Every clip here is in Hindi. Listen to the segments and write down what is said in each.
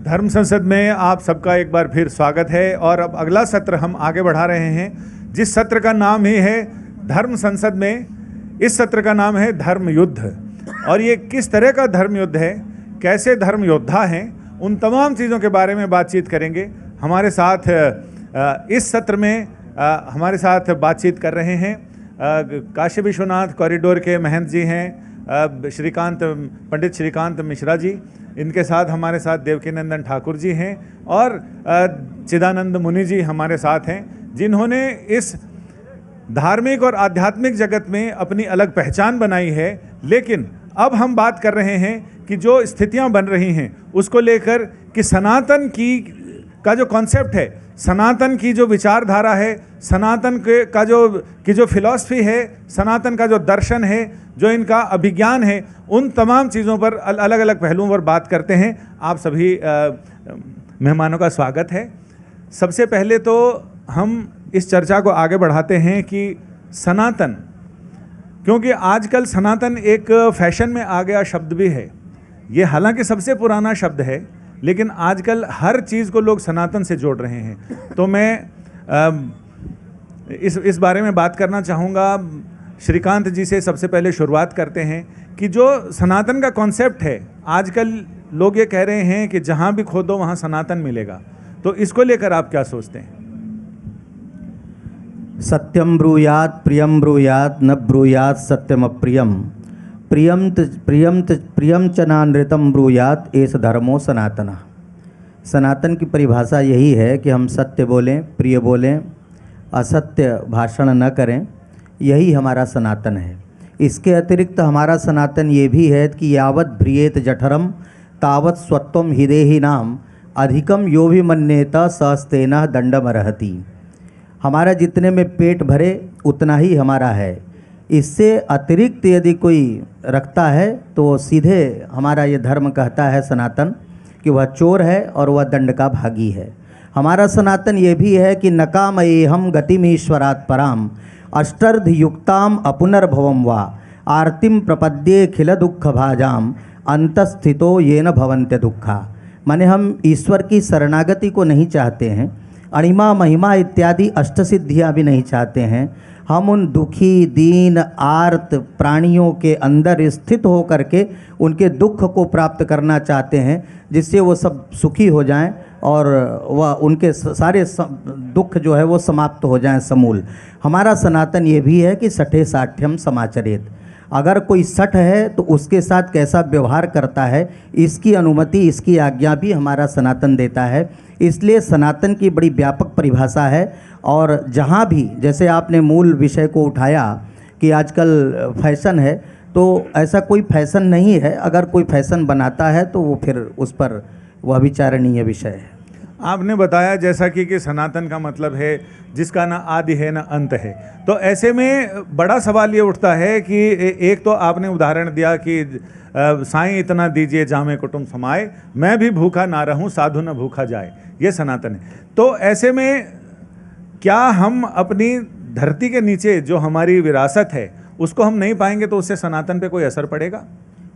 धर्म संसद में आप सबका एक बार फिर स्वागत है। और अब अगला सत्र हम आगे बढ़ा रहे हैं, जिस सत्र का नाम ही है धर्म संसद में। इस सत्र का नाम है धर्म युद्ध। और ये किस तरह का धर्म युद्ध है, कैसे धर्म योद्धा हैं, उन तमाम चीज़ों के बारे में बातचीत करेंगे। हमारे साथ इस सत्र में हमारे साथ बातचीत कर रहे हैं काशी विश्वनाथ कॉरिडोर के महंत जी हैं, पंडित श्रीकांत मिश्रा जी। इनके साथ हमारे साथ देवकीनंदन ठाकुर जी हैं और चिदानंद मुनि जी हमारे साथ हैं, जिन्होंने इस धार्मिक और आध्यात्मिक जगत में अपनी अलग पहचान बनाई है। लेकिन अब हम बात कर रहे हैं कि जो स्थितियां बन रही हैं उसको लेकर कि सनातन का जो कॉन्सेप्ट है, सनातन की जो विचारधारा है, सनातन का जो फिलॉसफी है, सनातन का जो दर्शन है, जो इनका अभिज्ञान है, उन तमाम चीज़ों पर अलग अलग पहलुओं पर बात करते हैं। आप सभी मेहमानों का स्वागत है। सबसे पहले तो हम इस चर्चा को आगे बढ़ाते हैं कि सनातन, क्योंकि आजकल सनातन एक फैशन में आ गया शब्द भी है। ये हालांकि सबसे पुराना शब्द है, लेकिन आजकल हर चीज़ को लोग सनातन से जोड़ रहे हैं। तो मैं इस बारे में बात करना चाहूँगा। श्रीकांत जी से सबसे पहले शुरुआत करते हैं कि जो सनातन का कॉन्सेप्ट है, आजकल लोग ये कह रहे हैं कि जहाँ भी खोदो वहाँ सनातन मिलेगा। तो इसको लेकर आप क्या सोचते हैं? सत्यम ब्रूयात प्रियम ब्रूयात न ब्रूयात सत्यम अप्रियम प्रियम च नानृतम ब्रूयात एस धर्मो सनातना। सनातन की परिभाषा यही है कि हम सत्य बोलें, प्रिय बोलें, असत्य भाषण न करें। यही हमारा सनातन है। इसके अतिरिक्त हमारा सनातन ये भी है कि यावत भ्रियेत जठरम तावत स्वत्वम हिदेहि नाम अधिकम यो भी मन्येत सहस्तेन दंडम रहती। हमारा जितने में पेट भरे उतना ही हमारा है। इससे अतिरिक्त यदि कोई रखता है तो सीधे हमारा ये धर्म कहता है सनातन कि वह चोर है और वह दंड का भागी है। हमारा सनातन ये भी है कि नकामयेहम गतिमीश्वरात् पराम अष्टर्ध युक्ताम अपुनर्भवम वा आरतिम प्रपद्ये खिल दुख भाजाम अंतस्थितो येन भवन्त्य दुखा। माने हम ईश्वर की शरणागति को नहीं चाहते हैं, अणिमा महिमा इत्यादि अष्टसिद्धियाँ भी नहीं चाहते हैं। हम उन दुखी दीन आर्त प्राणियों के अंदर स्थित हो करके उनके दुख को प्राप्त करना चाहते हैं, जिससे वो सब सुखी हो जाएं और वह उनके सारे दुख जो है वो समाप्त हो जाएं समूल। हमारा सनातन ये भी है कि सठे साठ्यम समाचरेत। अगर कोई सठ है तो उसके साथ कैसा व्यवहार करता है, इसकी अनुमति, इसकी आज्ञा भी हमारा सनातन देता है। इसलिए सनातन की बड़ी व्यापक परिभाषा है। और जहाँ भी, जैसे आपने मूल विषय को उठाया कि आजकल फैशन है, तो ऐसा कोई फैशन नहीं है। अगर कोई फैशन बनाता है तो वो फिर उस पर वह विचारणीय विषय है। आपने बताया जैसा कि सनातन का मतलब है जिसका ना आदि है ना अंत है। तो ऐसे में बड़ा सवाल ये उठता है कि एक तो आपने उदाहरण दिया कि साईं इतना दीजिए जामे कुटुंब समाए, मैं भी भूखा ना रहूं साधु न भूखा जाए, ये सनातन है। तो ऐसे में क्या हम अपनी धरती के नीचे जो हमारी विरासत है उसको हम नहीं पाएंगे तो उससे सनातन पे कोई असर पड़ेगा?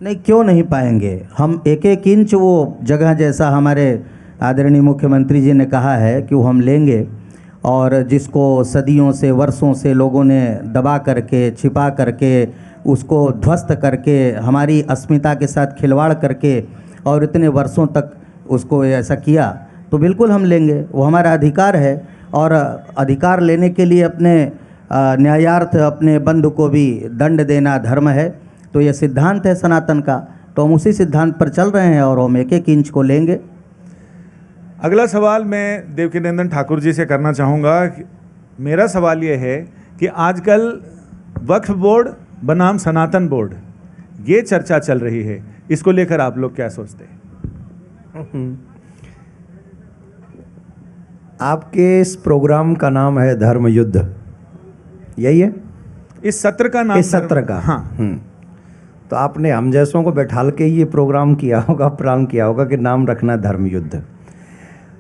नहीं, क्यों नहीं पाएंगे। हम एक एक इंच वो जगह, जैसा हमारे आदरणीय मुख्यमंत्री जी ने कहा है कि वो हम लेंगे, और जिसको सदियों से वर्षों से लोगों ने दबा करके छिपा करके उसको ध्वस्त करके हमारी अस्मिता के साथ खिलवाड़ करके और इतने वर्षों तक उसको ऐसा किया, तो बिल्कुल हम लेंगे। वो हमारा अधिकार है और अधिकार लेने के लिए अपने न्यायार्थ अपने बंधु को भी दंड देना धर्म है। तो यह सिद्धांत है सनातन का, तो हम उसी सिद्धांत पर चल रहे हैं और हम एक एक इंच को लेंगे। अगला सवाल मैं देवकीनंदन ठाकुर जी से करना चाहूँगा। मेरा सवाल ये है कि आजकल वक्फ बोर्ड बनाम सनातन बोर्ड, ये चर्चा चल रही है, इसको लेकर आप लोग क्या सोचते हैं? आपके इस प्रोग्राम का नाम है धर्म युद्ध, यही है इस सत्र का नाम? इस सत्र का, हाँ। तो आपने हम जैसों को बैठाल के ये प्रोग्राम किया होगा, प्लान किया होगा कि नाम रखना धर्म युद्ध।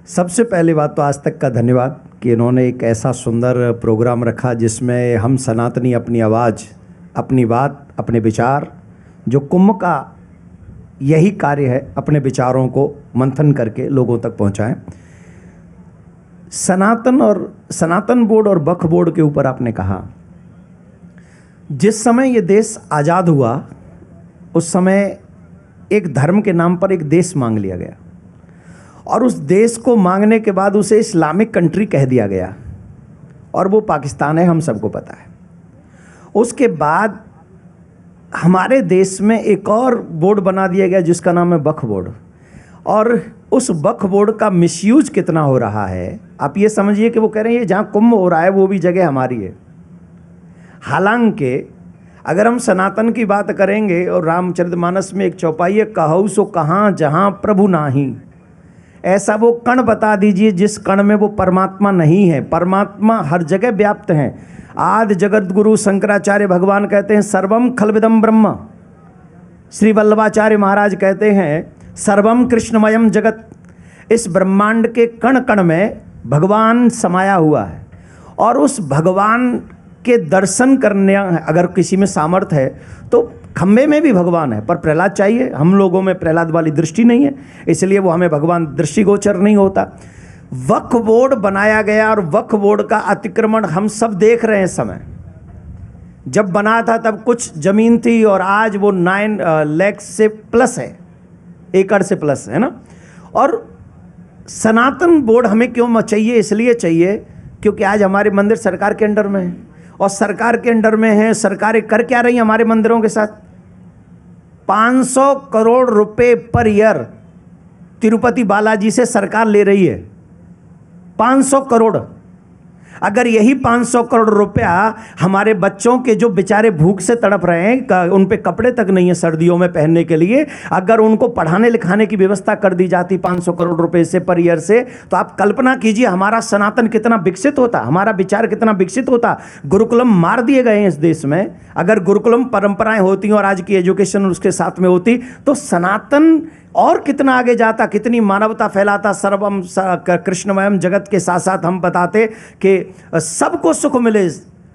सबसे पहली बात तो आज तक का धन्यवाद कि इन्होंने एक ऐसा सुंदर प्रोग्राम रखा जिसमें हम सनातनी अपनी आवाज़, अपनी बात, अपने विचार, जो कुंभ का यही कार्य है, अपने विचारों को मंथन करके लोगों तक पहुंचाएं। सनातन बोर्ड और वक्फ बोर्ड के ऊपर आपने कहा, जिस समय ये देश आज़ाद हुआ उस समय एक धर्म के नाम पर एक देश मांग लिया गया और उस देश को मांगने के बाद उसे इस्लामिक कंट्री कह दिया गया और वो पाकिस्तान है, हम सबको पता है। उसके बाद हमारे देश में एक और बोर्ड बना दिया गया जिसका नाम है वक्फ बोर्ड, और उस वक्फ बोर्ड का मिसयूज कितना हो रहा है आप ये समझिए कि वो कह रहे हैं ये जहाँ कुंभ हो रहा है वो भी जगह हमारी है। हालांकि अगर हम सनातन की बात करेंगे और रामचरितमानस में एक चौपाई है, कहऊ सो कहाँ जहाँ प्रभु नाही, ऐसा वो कण बता दीजिए जिस कण में वो परमात्मा नहीं है। परमात्मा हर जगह व्याप्त हैं। आदि जगत गुरु शंकराचार्य भगवान कहते हैं सर्वम खलविदम ब्रह्म। श्री वल्लभाचार्य महाराज कहते हैं सर्वम कृष्णमयम जगत। इस ब्रह्मांड के कण कण में भगवान समाया हुआ है और उस भगवान के दर्शन करने अगर किसी में सामर्थ्य है तो खम्बे में भी भगवान है, पर प्रहलाद चाहिए। हम लोगों में प्रहलाद वाली दृष्टि नहीं है, इसलिए वो हमें भगवान दृष्टिगोचर नहीं होता। वक्फ बोर्ड बनाया गया और वक्फ बोर्ड का अतिक्रमण हम सब देख रहे हैं। समय जब बना था तब कुछ जमीन थी और आज वो 9 लाख से प्लस है, एकड़ से प्लस है ना। और सनातन बोर्ड हमें क्यों चाहिए? इसलिए चाहिए क्योंकि आज हमारे मंदिर सरकार के अंडर में है और सरकार के अंडर में है। सरकारें कर क्या रही हमारे मंदिरों के साथ? 500 करोड़ रुपए पर ईयर तिरुपति बालाजी से सरकार ले रही है। 500 करोड़। अगर यही 500 करोड़ रुपया हमारे बच्चों के जो बेचारे भूख से तड़प रहे हैं, उन पे कपड़े तक नहीं है सर्दियों में पहनने के लिए, अगर उनको पढ़ाने लिखाने की व्यवस्था कर दी जाती 500 करोड़ रुपए से पर ईयर से, तो आप कल्पना कीजिए हमारा सनातन कितना विकसित होता, हमारा विचार कितना विकसित होता। गुरुकुलम मार दिए गए हैं इस देश में। अगर गुरुकुलम परंपराएं होती और आज की एजुकेशन उसके साथ में होती तो सनातन और कितना आगे जाता, कितनी मानवता फैलाता। सर्वम कृष्णमयम जगत के साथ साथ हम बताते कि सबको सुख मिले,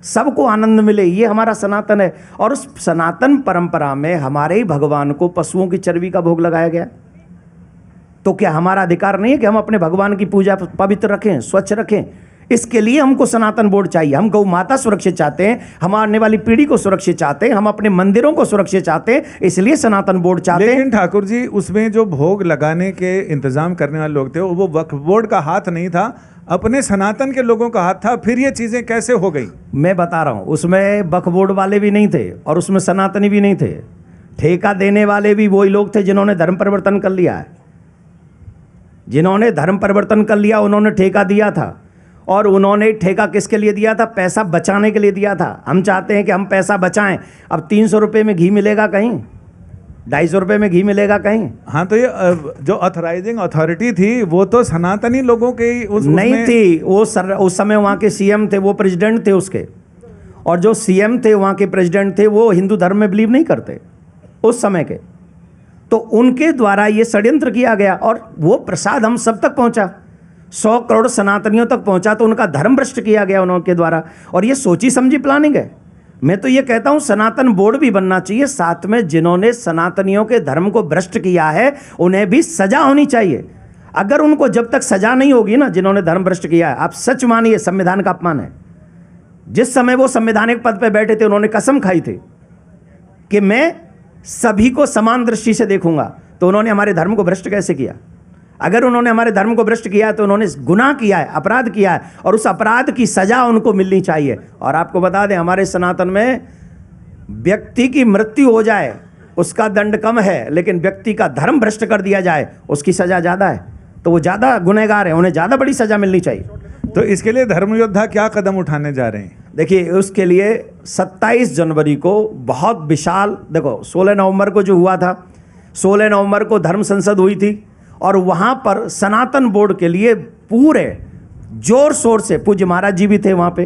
सबको आनंद मिले, ये हमारा सनातन है। और उस सनातन परंपरा में हमारे ही भगवान को पशुओं की चर्बी का भोग लगाया गया। तो क्या हमारा अधिकार नहीं है कि हम अपने भगवान की पूजा पवित्र रखें, स्वच्छ रखें? इसके लिए हमको सनातन बोर्ड चाहिए। हम गौ माता सुरक्षित चाहते हैं, हम आने वाली पीढ़ी को सुरक्षित चाहते हैं, हम अपने मंदिरों को सुरक्षित चाहते हैं, इसलिए सनातन बोर्ड चाहते हैं। लेकिन ठाकुर जी, उसमें जो भोग लगाने के इंतजाम करने वाले लोग थे वो वक्फ बोर्ड का हाथ नहीं था, अपने सनातन के लोगों का हाथ था। फिर ये चीजें कैसे हो गई? मैं बता रहा हूं, उसमें वक्फ बोर्ड वाले भी नहीं थे और उसमें सनातनी भी नहीं थे। ठेका देने वाले भी वही लोग थे जिन्होंने धर्म परिवर्तन कर लिया है। जिन्होंने धर्म परिवर्तन कर लिया उन्होंने ठेका दिया था, और उन्होंने ठेका किसके लिए दिया था? पैसा बचाने के लिए दिया था। हम चाहते हैं कि हम पैसा बचाएं। अब 300 रुपये में घी मिलेगा कहीं, 250 रुपये में घी मिलेगा कहीं। हाँ, तो ये जो ऑथराइजिंग अथॉरिटी थी वो तो सनातनी लोगों के नहीं थी। वो उस समय वहाँ के सीएम थे, वो प्रेसिडेंट थे उसके, और जो सीएम थे वहाँ के प्रेसिडेंट थे वो हिंदू धर्म में बिलीव नहीं करते उस समय के। तो उनके द्वारा ये षड्यंत्र किया गया और वो प्रसाद हम सब तक पहुँचा, 100 करोड़ सनातनियों तक पहुंचा, तो उनका धर्म भ्रष्ट किया गया उनके द्वारा। और ये सोची समझी प्लानिंग है। मैं तो ये कहता हूं सनातन बोर्ड भी बनना चाहिए, साथ में जिन्होंने सनातनियों के धर्म को भ्रष्ट किया है उन्हें भी सजा होनी चाहिए। अगर उनको जब तक सजा नहीं होगी ना, जिन्होंने धर्म भ्रष्ट किया है, आप सच मानिए संविधान का अपमान है। जिस समय वो संवैधानिक पद पर बैठे थे उन्होंने कसम खाई थी कि मैं सभी को समान दृष्टि से देखूंगा, तो उन्होंने हमारे धर्म को भ्रष्ट कैसे किया? अगर उन्होंने हमारे धर्म को भ्रष्ट किया है तो उन्होंने गुनाह किया है, अपराध किया है, और उस अपराध की सजा उनको मिलनी चाहिए। और आपको बता दें हमारे सनातन में व्यक्ति की मृत्यु हो जाए उसका दंड कम है, लेकिन व्यक्ति का धर्म भ्रष्ट कर दिया जाए उसकी सजा ज़्यादा है। तो वो ज़्यादा गुनहगार है, उन्हें ज़्यादा बड़ी सजा मिलनी चाहिए। तो इसके लिए धर्म योद्धा क्या कदम उठाने जा रहे हैं? देखिए, उसके लिए 27 जनवरी को बहुत विशाल, देखो 16 नवंबर को जो हुआ था, 16 नवंबर को धर्म संसद हुई थी और वहाँ पर सनातन बोर्ड के लिए पूरे जोर शोर से, पूज्य महाराज जी भी थे वहाँ पे,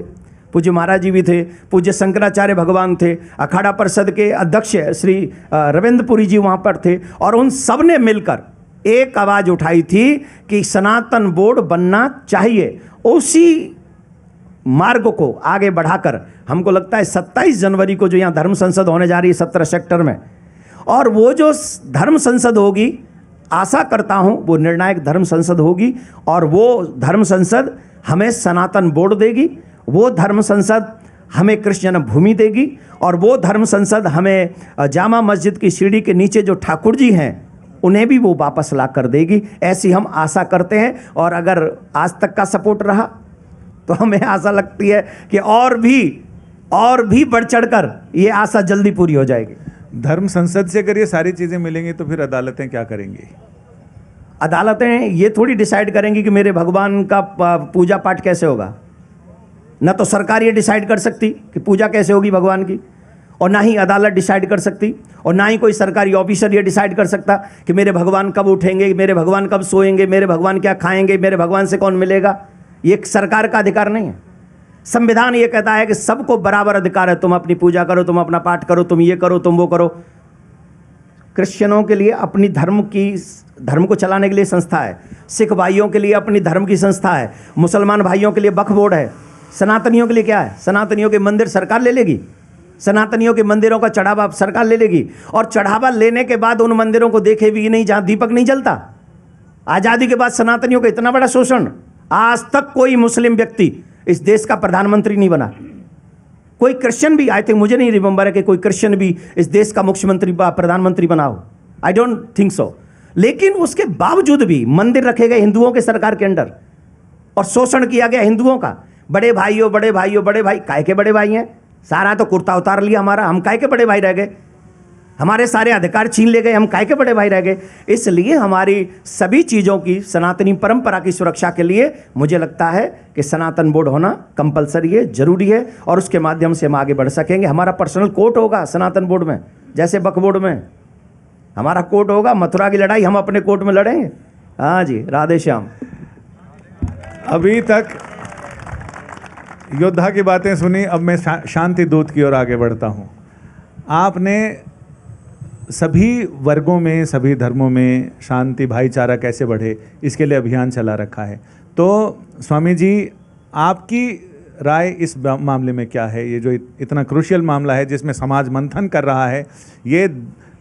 पूज्य महाराज जी भी थे, पूज्य शंकराचार्य भगवान थे, अखाड़ा परिषद के अध्यक्ष श्री रविंद्रपुरी जी वहाँ पर थे, और उन सब ने मिलकर एक आवाज़ उठाई थी कि सनातन बोर्ड बनना चाहिए। उसी मार्ग को आगे बढ़ाकर हमको लगता है 27 जनवरी को जो यहाँ धर्म संसद होने जा रही है 17 सेक्टर में, और वो जो धर्म संसद होगी आशा करता हूँ वो निर्णायक धर्म संसद होगी और वो धर्म संसद हमें सनातन बोर्ड देगी, वो धर्म संसद हमें कृष्ण जन्मभूमि देगी और वो धर्म संसद हमें जामा मस्जिद की सीढ़ी के नीचे जो ठाकुर जी हैं उन्हें भी वो वापस ला कर देगी। ऐसी हम आशा करते हैं और अगर आज तक का सपोर्ट रहा तो हमें आशा लगती है कि और भी बढ़ चढ़कर ये आशा जल्दी पूरी हो जाएगी। धर्म संसद से अगर ये सारी चीज़ें मिलेंगी तो फिर अदालतें क्या करेंगी? अदालतें ये थोड़ी डिसाइड करेंगी कि मेरे भगवान का पूजा पाठ कैसे होगा। न तो सरकार ये डिसाइड कर सकती कि पूजा कैसे होगी भगवान की, और ना ही अदालत डिसाइड कर सकती, और ना ही कोई सरकारी ऑफिसर ये डिसाइड कर सकता कि मेरे भगवान कब उठेंगे, मेरे भगवान कब सोएंगे, मेरे भगवान क्या खाएंगे, मेरे भगवान से कौन मिलेगा। ये सरकार का अधिकार नहीं है। संविधान ये कहता है कि सबको बराबर अधिकार है, तुम अपनी पूजा करो, तुम अपना पाठ करो, तुम ये करो, तुम वो करो। क्रिश्चियनों के लिए अपनी धर्म को चलाने के लिए संस्था है, सिख भाइयों के लिए अपनी धर्म की संस्था है, मुसलमान भाइयों के लिए वक्फ बोर्ड है। सनातनियों के लिए क्या है? सनातनियों के मंदिर सरकार ले लेगी, सनातनियों के मंदिरों का चढ़ावा सरकार ले लेगी, और चढ़ावा लेने के बाद उन मंदिरों को देखे भी नहीं जहां दीपक नहीं जलता। आज़ादी के बाद सनातनियों का इतना बड़ा शोषण, आज तक कोई मुस्लिम व्यक्ति इस देश का प्रधानमंत्री नहीं बना। कोई क्रिश्चियन भी, आई थिंक, मुझे नहीं रिमेंबर है कि कोई क्रिश्चियन भी इस देश का मुख्यमंत्री प्रधानमंत्री बना हो। I don't think so. लेकिन उसके बावजूद भी मंदिर रखे गए हिंदुओं के सरकार के अंडर और शोषण किया गया हिंदुओं का। बड़े भाइयों, बड़े भाइयों, बड़े भाई, काय के बड़े भाई हैं? सारा तो कुर्ता उतार लिया हमारा, हम काय के बड़े भाई रह गए? हमारे सारे अधिकार छीन ले गए, हम काय के बड़े भाई रह गए? इसलिए हमारी सभी चीज़ों की, सनातनी परंपरा की सुरक्षा के लिए मुझे लगता है कि सनातन बोर्ड होना कंपलसरी है, जरूरी है, और उसके माध्यम से हम आगे बढ़ सकेंगे। हमारा पर्सनल कोर्ट होगा सनातन बोर्ड में, जैसे वक्फ बोर्ड में हमारा कोर्ट होगा। मथुरा की लड़ाई हम अपने कोर्ट में लड़ेंगे। हाँ जी, राधे श्याम। अभी तक योद्धा की बातें सुनी, अब मैं शांति दूत की ओर आगे बढ़ता हूँ। आपने सभी वर्गों में, सभी धर्मों में शांति भाईचारा कैसे बढ़े, इसके लिए अभियान चला रखा है। तो स्वामी जी, आपकी राय इस मामले में क्या है? ये जो इतना क्रूशियल मामला है जिसमें समाज मंथन कर रहा है, ये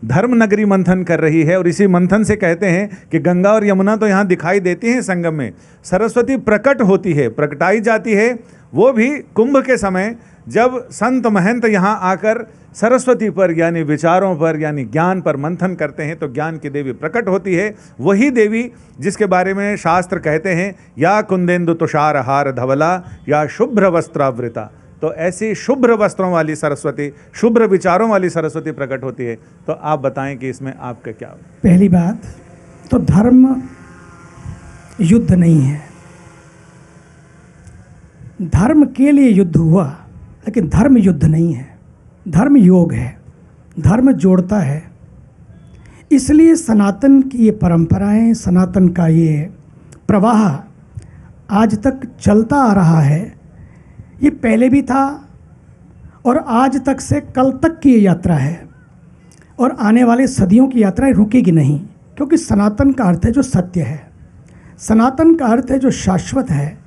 धर्म नगरी मंथन कर रही है, और इसी मंथन से कहते हैं कि गंगा और यमुना तो यहाँ दिखाई देती हैं संगम में, सरस्वती प्रकट होती है, प्रकटाई जाती है, वो भी कुंभ के समय, जब संत महंत यहाँ आकर सरस्वती पर यानी विचारों पर यानी ज्ञान पर मंथन करते हैं तो ज्ञान की देवी प्रकट होती है। वही देवी जिसके बारे में शास्त्र कहते हैं, या कुंदेन्दु तुषार हार धवला या शुभ्र वस्त्रावृता। तो ऐसी शुभ्र वस्त्रों वाली सरस्वती, शुभ्र विचारों वाली सरस्वती प्रकट होती है। तो आप बताएं कि इसमें आपका क्या? पहली बात तो धर्म युद्ध नहीं है। धर्म के लिए युद्ध हुआ, लेकिन धर्म युद्ध नहीं है। धर्म योग है, धर्म जोड़ता है। इसलिए सनातन की ये परंपराएं, सनातन का ये प्रवाह आज तक चलता आ रहा है। ये पहले भी था और आज तक से कल तक की ये यात्रा है, और आने वाले सदियों की यात्रा रुकेगी नहीं, क्योंकि सनातन का अर्थ है जो सत्य है, सनातन का अर्थ है जो शाश्वत है।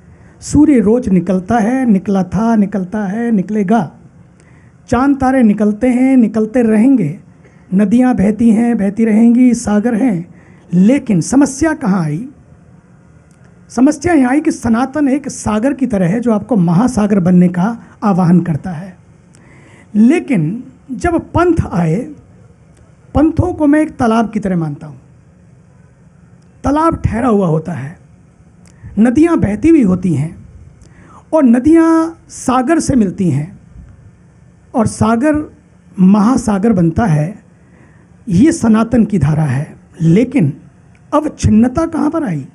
सूर्य रोज निकलता है, निकला था, निकलता है, निकलेगा। चांद तारे निकलते हैं, निकलते रहेंगे। नदियाँ बहती हैं, बहती रहेंगी, सागर हैं। लेकिन समस्या कहाँ आई? समस्या यहाँ आई कि सनातन एक सागर की तरह है जो आपको महासागर बनने का आह्वान करता है। लेकिन जब पंथ आए, पंथों को मैं एक तालाब की तरह मानता हूँ। तालाब ठहरा हुआ होता है, नदियाँ बहती हुई होती हैं, और नदियाँ सागर से मिलती हैं, और सागर महासागर बनता है। ये सनातन की धारा है। लेकिन अब छिन्नता कहाँ पर आई?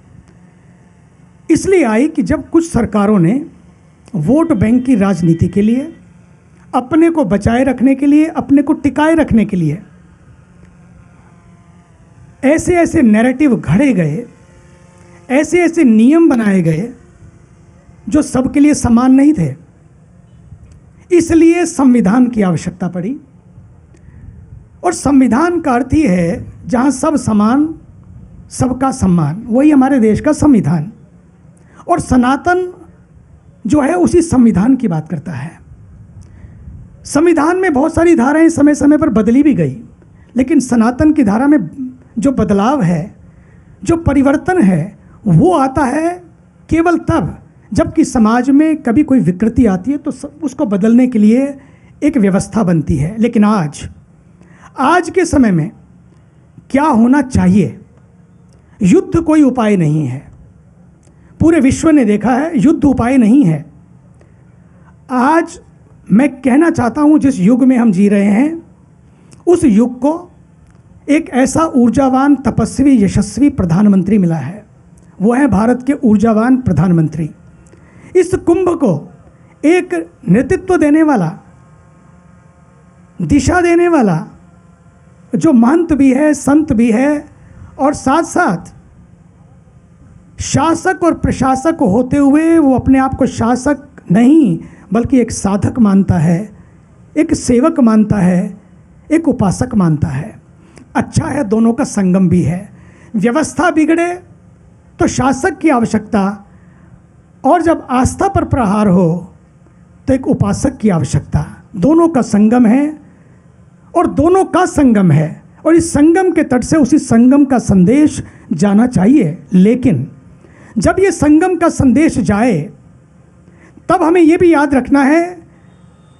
इसलिए आई कि जब कुछ सरकारों ने वोट बैंक की राजनीति के लिए, अपने को बचाए रखने के लिए, अपने को टिकाए रखने के लिए ऐसे ऐसे नैरेटिव घड़े गए, ऐसे ऐसे नियम बनाए गए जो सबके लिए समान नहीं थे। इसलिए संविधान की आवश्यकता पड़ी, और संविधान का अर्थ ही है जहां सब समान, सबका सम्मान। वही हमारे देश का संविधान, और सनातन जो है उसी संविधान की बात करता है। संविधान में बहुत सारी धाराएं समय समय पर बदली भी गई, लेकिन सनातन की धारा में जो बदलाव है जो परिवर्तन है वो आता है केवल तब जबकि समाज में कभी कोई विकृति आती है तो उसको बदलने के लिए एक व्यवस्था बनती है। लेकिन आज के समय में क्या होना चाहिए? युद्ध कोई उपाय नहीं है। पूरे विश्व ने देखा है युद्ध उपाय नहीं है। आज मैं कहना चाहता हूँ जिस युग में हम जी रहे हैं उस युग को एक ऐसा ऊर्जावान तपस्वी यशस्वी प्रधानमंत्री मिला है, वो है भारत के ऊर्जावान प्रधानमंत्री। इस कुंभ को एक नेतृत्व देने वाला, दिशा देने वाला, जो महंत भी है, संत भी है और साथ साथ शासक और प्रशासक होते हुए वो अपने आप को शासक नहीं बल्कि एक साधक मानता है, एक सेवक मानता है, एक उपासक मानता है। अच्छा है दोनों का संगम भी है। व्यवस्था बिगड़े तो शासक की आवश्यकता और जब आस्था पर प्रहार हो तो एक उपासक की आवश्यकता। दोनों का संगम है और दोनों का संगम है और इस संगम के तट से उसी संगम का संदेश जाना चाहिए। लेकिन जब ये संगम का संदेश जाए तब हमें ये भी याद रखना है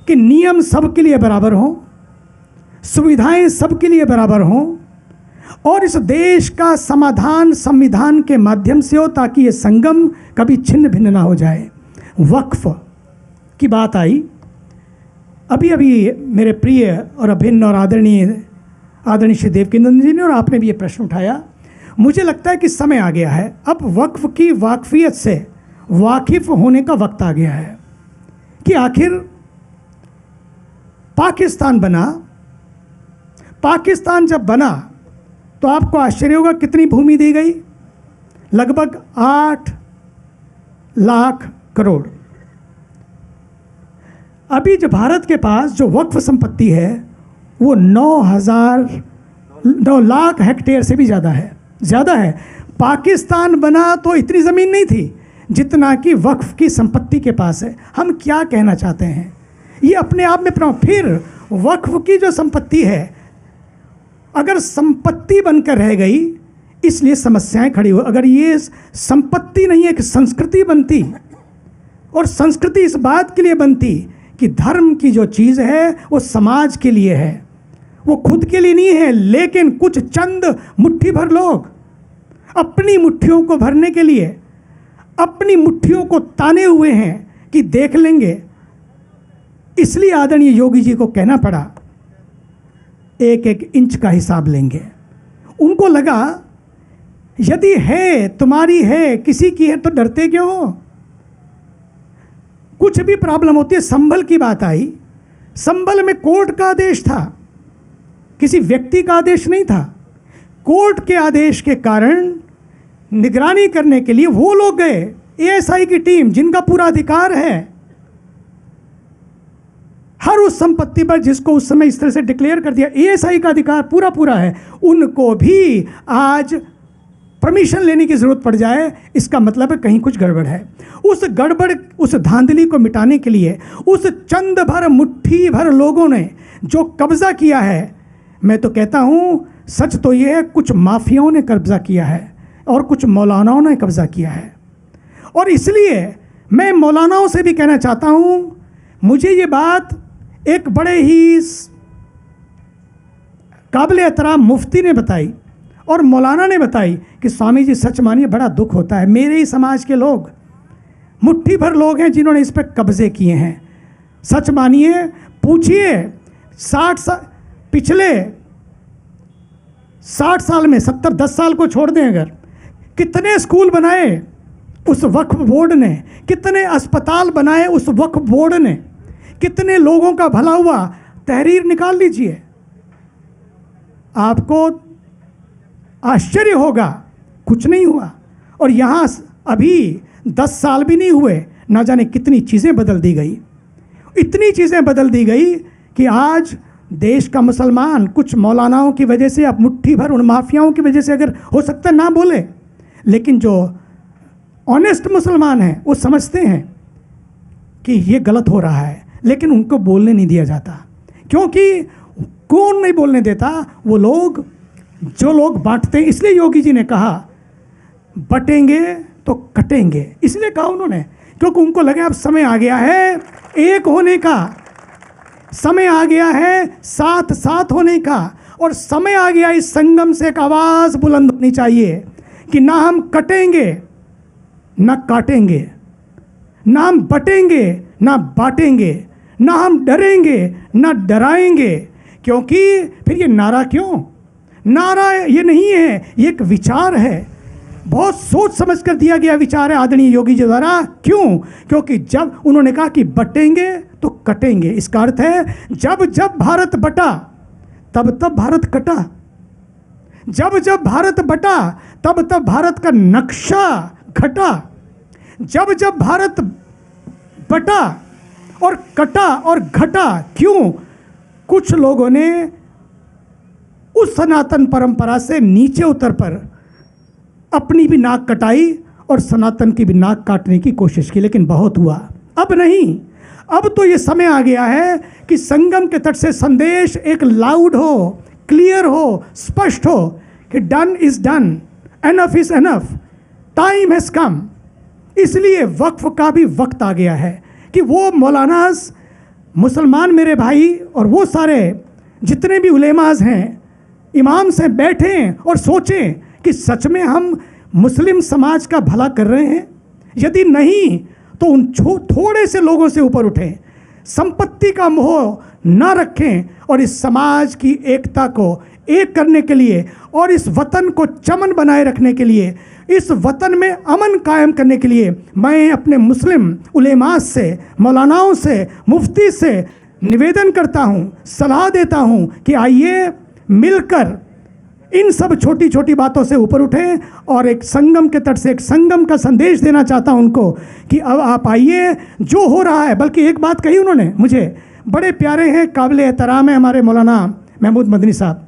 कि नियम सबके लिए बराबर हों, सुविधाएं सबके लिए बराबर हों और इस देश का समाधान संविधान के माध्यम से हो ताकि ये संगम कभी छिन्न भिन्न ना हो जाए। वक्फ की बात आई, अभी मेरे प्रिय और अभिन्न और आदरणीय श्री देवकीनंदन जी ने और आपने भी ये प्रश्न उठाया। मुझे लगता है कि समय आ गया है, अब वक्फ की वाकफियत से वाकिफ होने का वक्त आ गया है कि आखिर पाकिस्तान बना। पाकिस्तान जब बना तो आपको आश्चर्य होगा कितनी भूमि दी गई, लगभग 8 लाख करोड़। अभी जो भारत के पास जो वक्फ संपत्ति है वो 9 लाख हेक्टेयर से भी ज़्यादा है। पाकिस्तान बना तो इतनी ज़मीन नहीं थी जितना कि वक्फ की संपत्ति के पास है। हम क्या कहना चाहते हैं ये अपने आप में फिर वक्फ की जो संपत्ति है अगर संपत्ति बनकर रह गई इसलिए समस्याएं खड़ी हो। अगर ये संपत्ति नहीं है कि संस्कृति बनती और संस्कृति इस बात के लिए बनती कि धर्म की जो चीज़ है वो समाज के लिए है, वो खुद के लिए नहीं है। लेकिन कुछ चंद मुट्ठी भर लोग अपनी मुट्ठियों को भरने के लिए अपनी मुट्ठियों को ताने हुए हैं कि देख लेंगे। इसलिए आदरणीय योगी जी को कहना पड़ा एक एक इंच का हिसाब लेंगे। उनको लगा यदि है तुम्हारी है किसी की है तो डरते क्यों हो? कुछ भी प्रॉब्लम होती है। संभल की बात आई, संभल में कोर्ट का आदेश था, किसी व्यक्ति का आदेश नहीं था। कोर्ट के आदेश के कारण निगरानी करने के लिए वो लोग गए, एएसआई की टीम जिनका पूरा अधिकार है हर उस संपत्ति पर जिसको उस समय इस तरह से डिक्लेयर कर दिया, एएसआई का अधिकार पूरा है। उनको भी आज परमिशन लेने की ज़रूरत पड़ जाए, इसका मतलब है कहीं कुछ गड़बड़ है। उस गड़बड़, उस धांधली को मिटाने के लिए उस चंद भर मुट्ठी भर लोगों ने जो कब्ज़ा किया है, मैं तो कहता हूँ सच तो ये है कुछ माफियाओं ने कब्ज़ा किया है और कुछ मौलानाओं ने कब्ज़ा किया है। और इसलिए मैं मौलानाओं से भी कहना चाहता हूँ, मुझे ये बात एक बड़े ही काबिल एहतराम मुफ्ती ने बताई और मौलाना ने बताई कि स्वामी जी सच मानिए बड़ा दुख होता है, मेरे ही समाज के लोग मुट्ठी भर लोग हैं जिन्होंने इस पर कब्जे किए हैं। सच मानिए, पूछिए 60 साल पिछले 60 साल में 10 साल को छोड़ दें अगर, कितने स्कूल बनाए उस वक्फ बोर्ड ने, कितने अस्पताल बनाए उस वक्फ बोर्ड ने, कितने लोगों का भला हुआ। तहरीर निकाल लीजिए, आपको आश्चर्य होगा कुछ नहीं हुआ। और यहाँ अभी 10 साल भी नहीं हुए, ना जाने कितनी चीज़ें बदल दी गई। इतनी चीज़ें बदल दी गई कि आज देश का मुसलमान कुछ मौलानाओं की वजह से, अब मुट्ठी भर उन माफियाओं की वजह से अगर हो सकता है ना बोले, लेकिन जो ऑनेस्ट मुसलमान हैं वो समझते हैं कि ये गलत हो रहा है, लेकिन उनको बोलने नहीं दिया जाता। क्योंकि कौन नहीं बोलने देता? वो लोग जो लोग बांटते हैं। इसलिए योगी जी ने कहा बटेंगे तो कटेंगे। इसलिए कहा उन्होंने क्योंकि उनको लगे अब समय आ गया है एक होने का, समय आ गया है साथ साथ होने का, और समय आ गया इस संगम से एक आवाज़ बुलंद होनी चाहिए कि ना हम कटेंगे ना काटेंगे, ना हम बटेंगे ना बांटेंगे, ना हम डरेंगे ना डराएंगे। क्योंकि फिर ये नारा क्यों? नारा ये नहीं है, ये एक विचार है, बहुत सोच समझ कर दिया गया विचार है आदरणीय योगी जी द्वारा। क्यों? क्योंकि जब उन्होंने कहा कि बटेंगे तो कटेंगे, इसका अर्थ है जब जब भारत बटा तब तब भारत कटा, जब जब भारत बटा तब तब भारत का नक्शा घटा, जब जब भारत बटा और कटा और घटा। क्यों? कुछ लोगों ने उस सनातन परंपरा से नीचे उतर पर अपनी भी नाक कटाई और सनातन की भी नाक काटने की कोशिश की, लेकिन बहुत हुआ। अब नहीं, अब तो ये समय आ गया है कि संगम के तट से संदेश एक लाउड हो, क्लियर हो, स्पष्ट हो कि done is done, enough is enough, time has come. इसलिए वक्फ का भी वक्त आ गया है कि वो मौलानास, मुसलमान मेरे भाई और वो सारे जितने भी उलेमाज हैं, इमाम से बैठें और सोचें कि सच में हम मुस्लिम समाज का भला कर रहे हैं। यदि नहीं तो उन थोड़े से लोगों से ऊपर उठें, संपत्ति का मोह ना रखें और इस समाज की एकता को एक करने के लिए और इस वतन को चमन बनाए रखने के लिए, इस वतन में अमन कायम करने के लिए मैं अपने मुस्लिम उलेमास से, मौलानाओं से, मुफ्ती से निवेदन करता हूँ, सलाह देता हूँ कि आइए मिलकर इन सब छोटी छोटी बातों से ऊपर उठें और एक संगम के तट से एक संगम का संदेश देना चाहता हूं उनको कि अब आप आइए, जो हो रहा है। बल्कि एक बात कही उन्होंने, मुझे बड़े प्यारे हैं, काबिल एहतराम है हमारे मौलाना महमूद मदनी साहब।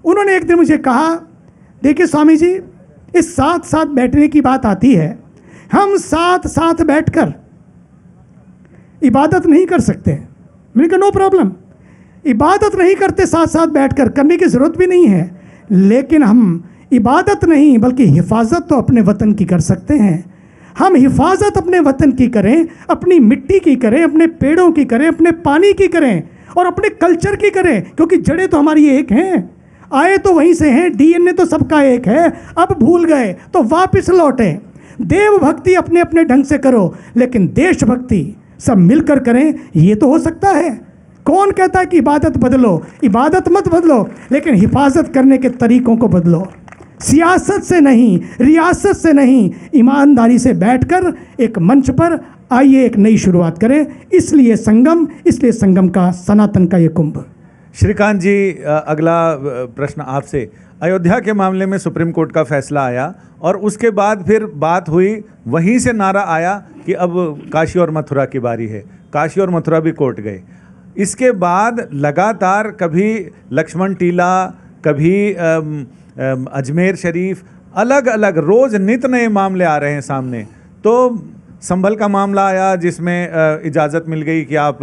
उन्होंने एक दिन मुझे कहा, देखिए स्वामी जी, इस साथ साथ बैठने की बात आती है, हम साथ साथ बैठकर इबादत नहीं कर सकते। मैंने कहा नो प्रॉब्लम, इबादत नहीं करते साथ साथ बैठकर, करने की ज़रूरत भी नहीं है, लेकिन हम इबादत नहीं बल्कि हिफाजत तो अपने वतन की कर सकते हैं। हम हिफाजत अपने वतन की करें, अपनी मिट्टी की करें, अपने पेड़ों की करें, अपने पानी की करें और अपने कल्चर की करें, क्योंकि जड़ें तो हमारी एक हैं, आए तो वहीं से हैं, डीएनए तो सबका एक है। अब भूल गए तो वापस लौटें। देव भक्ति अपने अपने ढंग से करो, लेकिन देशभक्ति सब मिलकर करें, ये तो हो सकता है। कौन कहता है कि इबादत बदलो? इबादत मत बदलो, लेकिन हिफाजत करने के तरीकों को बदलो। सियासत से नहीं, रियासत से नहीं, ईमानदारी से बैठकर एक मंच पर आइए एक नई शुरुआत करें। इसलिए संगम का, सनातन का ये कुंभ। श्रीकांत जी, अगला प्रश्न आपसे। अयोध्या के मामले में सुप्रीम कोर्ट का फैसला आया और उसके बाद फिर बात हुई, वहीं से नारा आया कि अब काशी और मथुरा की बारी है। काशी और मथुरा भी कोर्ट गए। इसके बाद लगातार कभी लक्ष्मण टीला, कभी अजमेर शरीफ, अलग अलग रोज़ नित नए मामले आ रहे हैं सामने। तो संभल का मामला आया जिसमें इजाज़त मिल गई कि आप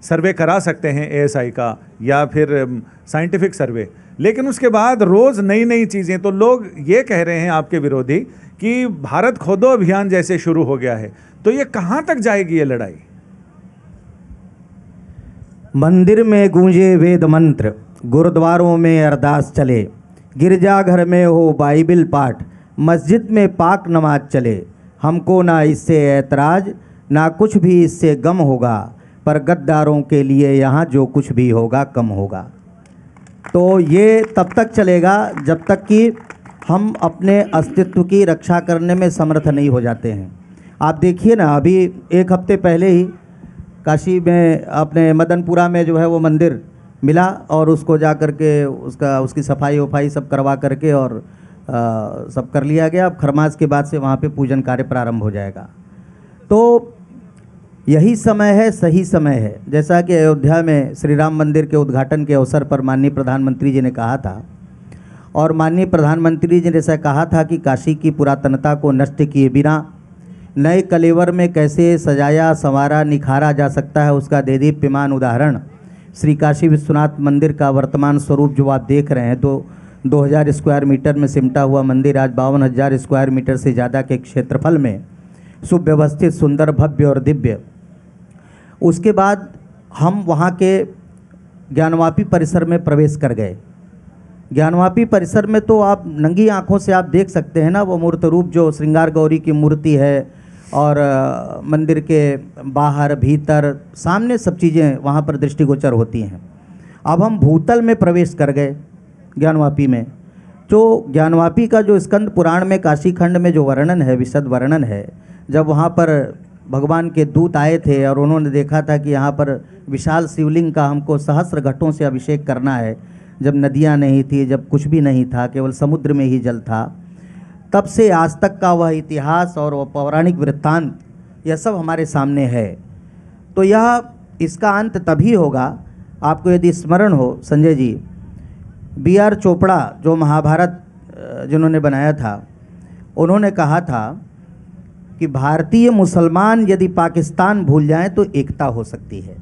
सर्वे करा सकते हैं एएसआई का या फिर साइंटिफिक सर्वे, लेकिन उसके बाद रोज़ नई नई चीज़ें। तो लोग ये कह रहे हैं आपके विरोधी कि भारत खोदो अभियान जैसे शुरू हो गया है। तो ये कहाँ तक जाएगी ये लड़ाई? मंदिर में गूंजे वेद मंत्र, गुरुद्वारों में अरदास चले, गिरजाघर में हो बाइबिल पाठ, मस्जिद में पाक नमाज चले। हमको ना इससे ऐतराज, ना कुछ भी इससे गम होगा, पर गद्दारों के लिए यहाँ जो कुछ भी होगा कम होगा। तो ये तब तक चलेगा जब तक कि हम अपने अस्तित्व की रक्षा करने में समर्थ नहीं हो जाते हैं। आप देखिए ना, अभी एक हफ्ते पहले ही काशी में अपने मदनपुरा में जो है वो मंदिर मिला और उसको जा कर के उसकी सफाई वफाई सब करवा करके और सब कर लिया गया। अब खरमास के बाद से वहाँ पे पूजन कार्य प्रारंभ हो जाएगा। तो यही समय है, सही समय है। जैसा कि अयोध्या में श्री राम मंदिर के उद्घाटन के अवसर पर माननीय प्रधानमंत्री जी ने कहा था, और माननीय प्रधानमंत्री जी ने ऐसा कहा था कि काशी की पुरातनता को नष्ट किए बिना नए कलेवर में कैसे सजाया संवारा निखारा जा सकता है, उसका देदीप्यमान उदाहरण श्री काशी विश्वनाथ मंदिर का वर्तमान स्वरूप जो आप देख रहे हैं। तो 2000 स्क्वायर मीटर में सिमटा हुआ मंदिर आज 52,000 स्क्वायर मीटर से ज़्यादा के क्षेत्रफल में सुव्यवस्थित, सुंदर, भव्य और दिव्य। उसके बाद हम वहाँ के ज्ञानवापी परिसर में प्रवेश कर गए। ज्ञानवापी परिसर में तो आप नंगी आँखों से आप देख सकते हैं ना, वो मूर्त रूप जो श्रृंगार गौरी की मूर्ति है, और मंदिर के बाहर भीतर सामने सब चीज़ें वहाँ पर दृष्टिगोचर होती हैं। अब हम भूतल में प्रवेश कर गए ज्ञानवापी में। जो ज्ञानवापी का जो स्कंद पुराण में काशी खंड में जो वर्णन है, विशद वर्णन है, जब वहाँ पर भगवान के दूत आए थे और उन्होंने देखा था कि यहाँ पर विशाल शिवलिंग का हमको सहस्र घटों से अभिषेक करना है, जब नदियाँ नहीं थी, जब कुछ भी नहीं था, केवल समुद्र में ही जल था, तब से आज तक का वह इतिहास और वह पौराणिक वृत्तांत यह सब हमारे सामने है। तो यह इसका अंत तभी होगा, आपको यदि स्मरण हो संजय जी, B.R. चोपड़ा जो महाभारत जिन्होंने बनाया था, उन्होंने कहा था कि भारतीय मुसलमान यदि पाकिस्तान भूल जाएं तो एकता हो सकती है।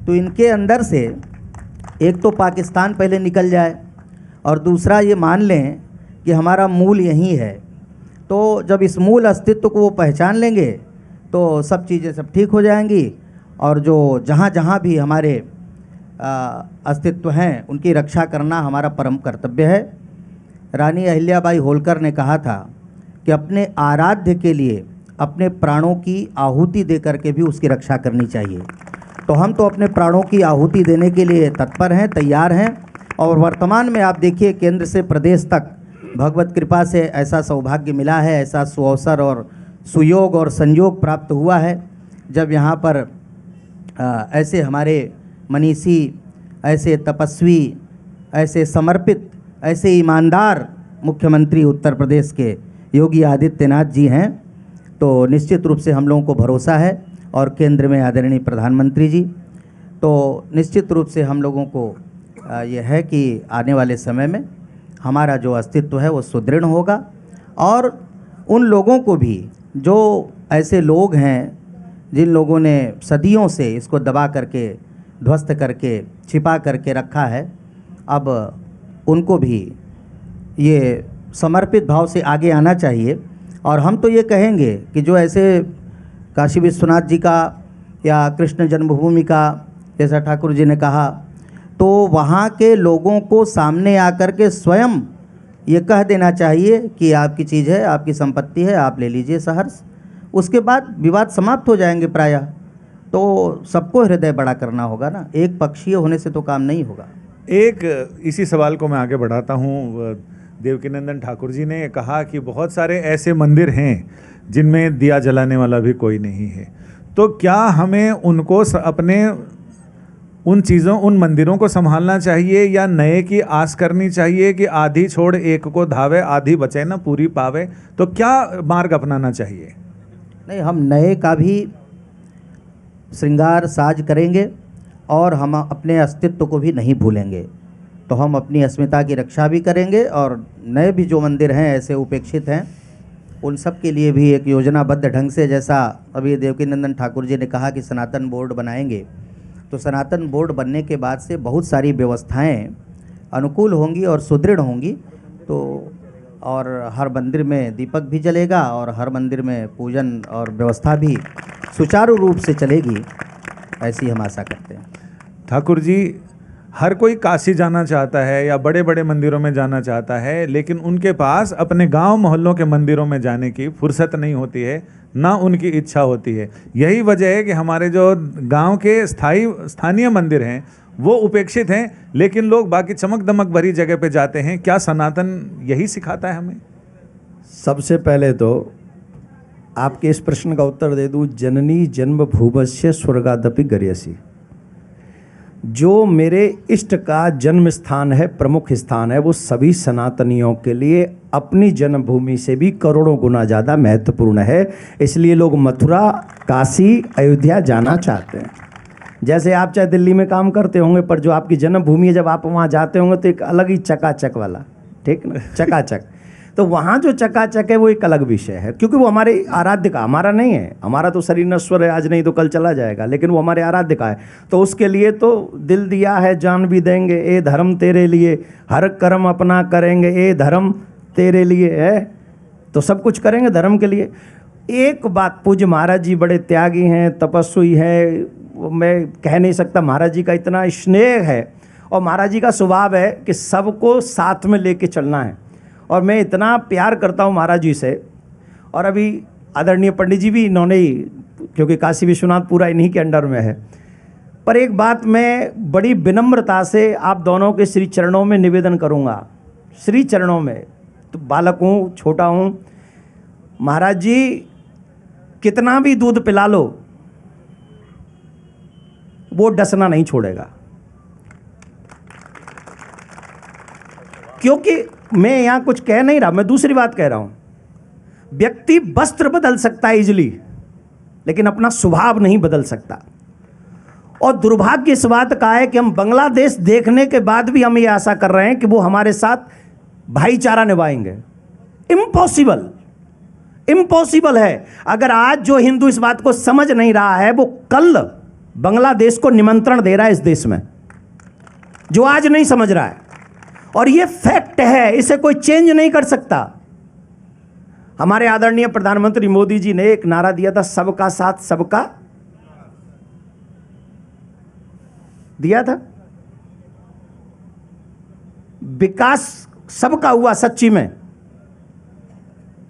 तो इनके अंदर से एक तो पाकिस्तान पहले निकल जाए और दूसरा ये मान लें कि हमारा मूल यही है। तो जब इस मूल अस्तित्व को वो पहचान लेंगे तो सब चीज़ें सब ठीक हो जाएंगी, और जो जहाँ जहाँ भी हमारे अस्तित्व हैं उनकी रक्षा करना हमारा परम कर्तव्य है। रानी अहिल्याबाई होलकर ने कहा था कि अपने आराध्य के लिए अपने प्राणों की आहुति दे करके भी उसकी रक्षा करनी चाहिए। तो हम तो अपने प्राणों की आहुति देने के लिए तत्पर हैं, तैयार हैं। और वर्तमान में आप देखिए, केंद्र से प्रदेश तक भगवत कृपा से ऐसा सौभाग्य मिला है, ऐसा सुअवसर और सुयोग और संयोग प्राप्त हुआ है, जब यहाँ पर ऐसे हमारे मनीषी, ऐसे तपस्वी, ऐसे समर्पित, ऐसे ईमानदार मुख्यमंत्री उत्तर प्रदेश के योगी आदित्यनाथ जी हैं। तो निश्चित रूप से हम लोगों को भरोसा है, और केंद्र में आदरणीय प्रधानमंत्री जी, तो निश्चित रूप से हम लोगों को यह है कि आने वाले समय में हमारा जो अस्तित्व है वो सुदृढ़ होगा। और उन लोगों को भी, जो ऐसे लोग हैं जिन लोगों ने सदियों से इसको दबा करके, ध्वस्त करके, छिपा करके रखा है, अब उनको भी ये समर्पित भाव से आगे आना चाहिए। और हम तो ये कहेंगे कि जो ऐसे काशी विश्वनाथ जी का या कृष्ण जन्मभूमि का, जैसा ठाकुर जी ने कहा, तो वहाँ के लोगों को सामने आकर के स्वयं ये कह देना चाहिए कि आपकी चीज़ है, आपकी संपत्ति है, आप ले लीजिए सहर्ष। उसके बाद विवाद समाप्त हो जाएंगे प्रायः। तो सबको हृदय बड़ा करना होगा ना, एक पक्षीय होने से तो काम नहीं होगा। एक इसी सवाल को मैं आगे बढ़ाता हूँ। देवकीनंदन ठाकुर जी ने कहा कि बहुत सारे ऐसे मंदिर हैं जिनमें दिया जलाने वाला भी कोई नहीं है। तो क्या हमें उनको अपने उन चीज़ों, उन मंदिरों को संभालना चाहिए, या नए की आस करनी चाहिए कि आधी छोड़ एक को धावे, आधी बचे न पूरी पावे? तो क्या मार्ग अपनाना चाहिए? नहीं, हम नए का भी श्रृंगार साज करेंगे और हम अपने अस्तित्व को भी नहीं भूलेंगे। तो हम अपनी अस्मिता की रक्षा भी करेंगे, और नए भी जो मंदिर हैं ऐसे उपेक्षित हैं, उन सब के लिए भी एक योजनाबद्ध ढंग से, जैसा अभी देवकीनंदन ठाकुर जी ने कहा कि सनातन बोर्ड बनाएंगे, तो सनातन बोर्ड बनने के बाद से बहुत सारी व्यवस्थाएं अनुकूल होंगी और सुदृढ़ होंगी। तो और हर मंदिर में दीपक भी जलेगा, और हर मंदिर में पूजन और व्यवस्था भी सुचारू रूप से चलेगी, ऐसी हम आशा करते हैं। ठाकुर जी, हर कोई काशी जाना चाहता है या बड़े बड़े मंदिरों में जाना चाहता है, लेकिन उनके पास अपने गांव मोहल्लों के मंदिरों में जाने की फुर्सत नहीं होती है, ना उनकी इच्छा होती है। यही वजह है कि हमारे जो गांव के स्थानीय मंदिर हैं वो उपेक्षित हैं, लेकिन लोग बाकी चमक दमक भरी जगह पे जाते हैं। क्या सनातन यही सिखाता है हमें? सबसे पहले तो आपके इस प्रश्न का उत्तर दे दूं, जननी जन्म भूवस्य स्वर्गादपि गर्यसी। जो मेरे इष्ट का जन्म स्थान है, प्रमुख स्थान है, वो सभी सनातनियों के लिए अपनी जन्मभूमि से भी करोड़ों गुना ज़्यादा महत्वपूर्ण है। इसलिए लोग मथुरा, काशी, अयोध्या जाना चाहते हैं। जैसे आप चाहे दिल्ली में काम करते होंगे, पर जो आपकी जन्मभूमि है, जब आप वहाँ जाते होंगे तो एक अलग ही चकाचक वाला, ठीक ना, चकाचक। तो वहाँ जो चकाचक है वो एक अलग विषय है, क्योंकि वो हमारे आराध्य का, हमारा नहीं है। हमारा तो शरीर नश्वर है, आज नहीं तो कल चला जाएगा, लेकिन वो हमारे आराध्य का है। तो उसके लिए तो दिल दिया है जान भी देंगे, ए धर्म तेरे लिए, हर कर्म अपना करेंगे, ए धर्म तेरे लिए है, तो सब कुछ करेंगे धर्म के लिए। एक बात, पूज्य महाराज जी बड़े त्यागी हैं, तपस्वी हैं, मैं कह नहीं सकता, महाराज जी का इतना स्नेह है और महाराज जी का स्वभाव है कि सबको साथ में लेके चलना है। और मैं इतना प्यार करता हूँ महाराज जी से। और अभी आदरणीय पंडित जी भी इन्होंने ही, क्योंकि काशी विश्वनाथ पूरा इन्हीं के अंडर में है। पर एक बात मैं बड़ी विनम्रता से आप दोनों के श्री चरणों में निवेदन करूँगा, श्री चरणों में, तो बालक हूँ, छोटा हूँ, महाराज जी कितना भी दूध पिला लो वो डसना नहीं छोड़ेगा। क्योंकि मैं यहां कुछ कह नहीं रहा, मैं दूसरी बात कह रहा हूं। व्यक्ति वस्त्र बदल सकता है इजली, लेकिन अपना स्वभाव नहीं बदल सकता। और दुर्भाग्य इस बात का है कि हम बांग्लादेश देखने के बाद भी हम ये आशा कर रहे हैं कि वो हमारे साथ भाईचारा निभाएंगे। इम्पॉसिबल, इम्पॉसिबल है। अगर आज जो हिंदू इस बात को समझ नहीं रहा है, वो कल बांग्लादेश को निमंत्रण दे रहा है इस देश में, जो आज नहीं समझ रहा है। और ये फैक्ट है, इसे कोई चेंज नहीं कर सकता। हमारे आदरणीय प्रधानमंत्री मोदी जी ने एक नारा दिया था, सबका साथ सबका दिया था। विकास सबका हुआ सच्ची में,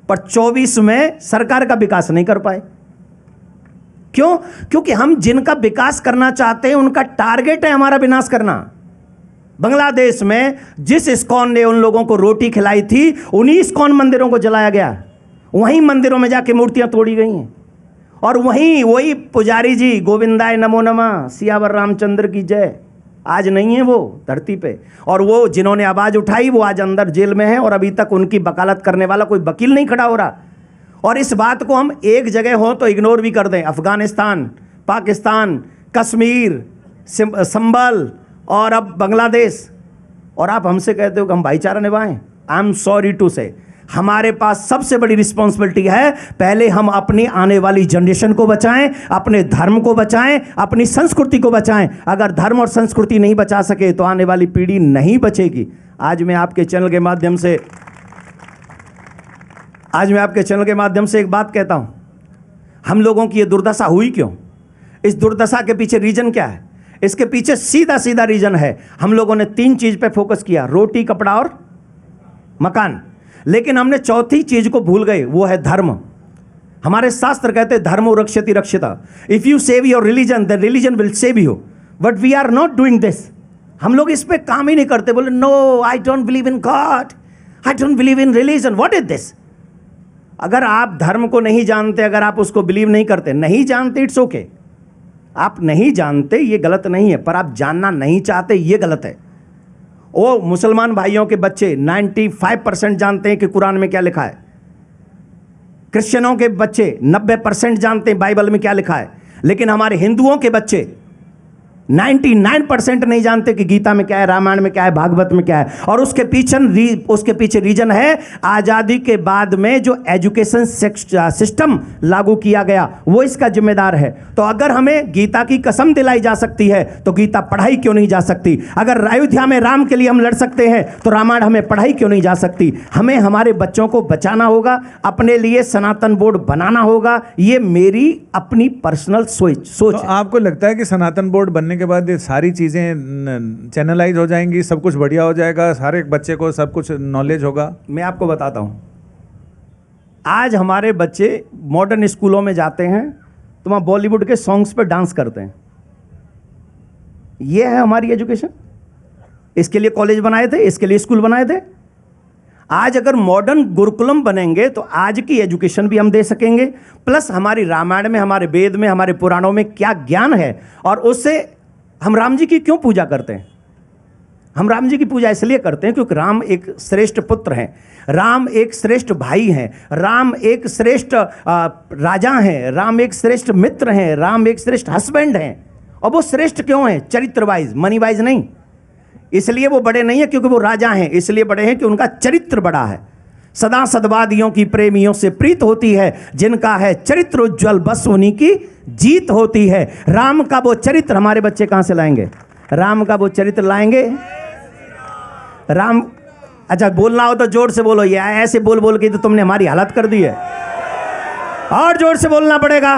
पर 24 में सरकार का विकास नहीं कर पाए। क्यों? क्योंकि हम जिनका विकास करना चाहते हैं उनका टारगेट है हमारा विनाश करना। बांग्लादेश में जिस इस्कॉन ने उन लोगों को रोटी खिलाई थी, उन्हीं इस्कॉन मंदिरों को जलाया गया, वहीं मंदिरों में जाके मूर्तियां तोड़ी गई हैं। और वही पुजारी जी गोविंदाय नमो नमः, सियावर रामचंद्र की जय, आज नहीं है वो धरती पे। और वो जिन्होंने आवाज़ उठाई वो आज अंदर जेल में है, और अभी तक उनकी वकालत करने वाला कोई वकील नहीं खड़ा हो रहा। और इस बात को हम एक जगह हो तो इग्नोर भी कर दें, अफगानिस्तान, पाकिस्तान, कश्मीर, संबल और अब बांग्लादेश, और आप हमसे कहते हो कि हम भाईचारा निभाएं। आई एम सॉरी टू से, हमारे पास सबसे बड़ी रिस्पॉन्सिबिलिटी है, पहले हम अपनी आने वाली जनरेशन को बचाएं, अपने धर्म को बचाएं, अपनी संस्कृति को बचाएं। अगर धर्म और संस्कृति नहीं बचा सके तो आने वाली पीढ़ी नहीं बचेगी। आज मैं आपके चैनल के माध्यम से एक बात कहता हूं, हम लोगों की ये दुर्दशा हुई क्यों? इस दुर्दशा के पीछे रीजन क्या है? इसके पीछे सीधा सीधा रीजन है, हम लोगों ने 3 चीज पे फोकस किया, रोटी, कपड़ा और मकान। लेकिन हमने चौथी चीज को भूल गए, वो है धर्म। हमारे शास्त्र कहते हैं धर्मो रक्षति रक्षिता, if you save your religion the religion will save you, but we are not doing this. हम लोग इस पे काम ही नहीं करते। बोले no, I don't believe in God, I don't believe in religion, what is this? अगर आप धर्म को नहीं जानते, अगर आप उसको बिलीव नहीं करते, नहीं जानते, इट्स ओके, आप नहीं जानते ये गलत नहीं है, पर आप जानना नहीं चाहते ये गलत है। ओ मुसलमान भाइयों के बच्चे 95% जानते हैं कि कुरान में क्या लिखा है, क्रिश्चियनों के बच्चे 90% जानते हैं बाइबल में क्या लिखा है, लेकिन हमारे हिंदुओं के बच्चे 99% नहीं जानते कि गीता में क्या है, रामायण में क्या है, भागवत में क्या है। और उसके पीछे रीजन है आज़ादी के बाद में जो एजुकेशन सिस्टम लागू किया गया, वो इसका जिम्मेदार है। तो अगर हमें गीता की कसम दिलाई जा सकती है तो गीता पढ़ाई क्यों नहीं जा सकती? अगर अयोध्या में राम के लिए हम लड़ सकते हैं तो रामायण हमें पढ़ाई क्यों नहीं जा सकती? हमें हमारे बच्चों को बचाना होगा, अपने लिए सनातन बोर्ड बनाना होगा। ये मेरी अपनी पर्सनल सोच तो है। आपको लगता है कि सनातन बोर्ड बनने के बाद ये सारी चीज़ें चैनलाइज हो जाएंगी, सब कुछ बढ़िया हो जाएगा, हर एक बच्चे को सब कुछ नॉलेज होगा? मैं आपको बताता हूं, आज हमारे बच्चे मॉडर्न स्कूलों में जाते हैं तो वहाँ बॉलीवुड के सॉन्ग्स पर डांस करते हैं। ये है हमारी एजुकेशन। इसके लिए कॉलेज बनाए थे, इसके लिए स्कूल बनाए थे। आज अगर मॉडर्न गुरुकुलम बनेंगे तो आज की एजुकेशन भी हम दे सकेंगे, प्लस हमारी रामायण में, हमारे वेद में, हमारे पुराणों में क्या ज्ञान है। और उससे हम राम जी की क्यों पूजा करते हैं? हम राम जी की पूजा इसलिए करते हैं क्योंकि राम एक श्रेष्ठ पुत्र हैं, राम एक श्रेष्ठ भाई हैं, राम एक श्रेष्ठ राजा हैं, राम एक श्रेष्ठ मित्र हैं, राम एक श्रेष्ठ हस्बैंड हैं। और वो श्रेष्ठ क्यों हैं? चरित्र वाइज, मनी वाइज नहीं। इसलिए वो बड़े नहीं है क्योंकि वो राजा हैं, इसलिए बड़े हैं कि उनका चरित्र बड़ा है। सदा सद्वादियों की प्रेमियों से प्रीत होती है, जिनका है चरित्र उज्ज्वल बस उन्हीं की जीत होती है। राम का वो चरित्र हमारे बच्चे कहाँ से लाएंगे? राम का वो चरित्र लाएंगे। राम, अच्छा बोलना हो तो जोर से बोलो, ये ऐसे बोल बोल के तो तुमने हमारी हालत कर दी है। और जोर से बोलना पड़ेगा,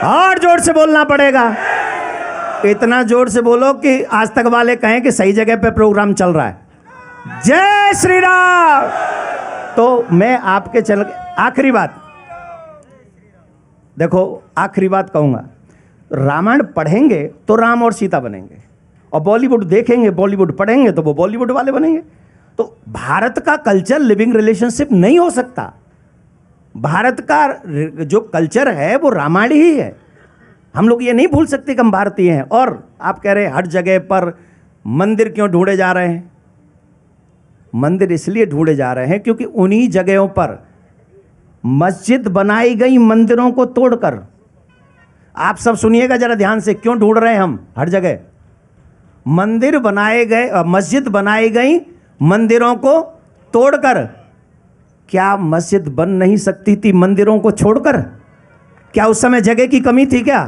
और जोर से बोलना पड़ेगा। इतना जोर से बोलो कि आज तक वाले कहें कि सही जगह पे प्रोग्राम चल रहा है। जय श्री राम। तो मैं आपके आखिरी बात देखो, आखिरी बात कहूंगा, रामायण पढ़ेंगे तो राम और सीता बनेंगे, और बॉलीवुड देखेंगे, बॉलीवुड पढ़ेंगे तो वो बॉलीवुड वाले बनेंगे। तो भारत का कल्चर लिविंग रिलेशनशिप नहीं हो सकता। भारत का जो कल्चर है वो रामायण ही है। हम लोग ये नहीं भूल सकते कि हम भारतीय हैं। और आप कह रहे हैं हर जगह पर मंदिर क्यों ढूंढे जा रहे हैं? मंदिर इसलिए ढूंढे जा रहे हैं क्योंकि उन्हीं जगहों पर मस्जिद बनाई गई मंदिरों को तोड़कर। आप सब सुनिएगा जरा ध्यान से, क्यों ढूंढ रहे हैं हम हर जगह? मंदिर बनाए गए, मस्जिद बनाई गई मंदिरों को तोड़कर। क्या मस्जिद बन नहीं सकती थी मंदिरों को छोड़कर? क्या उस समय जगह की कमी थी? क्या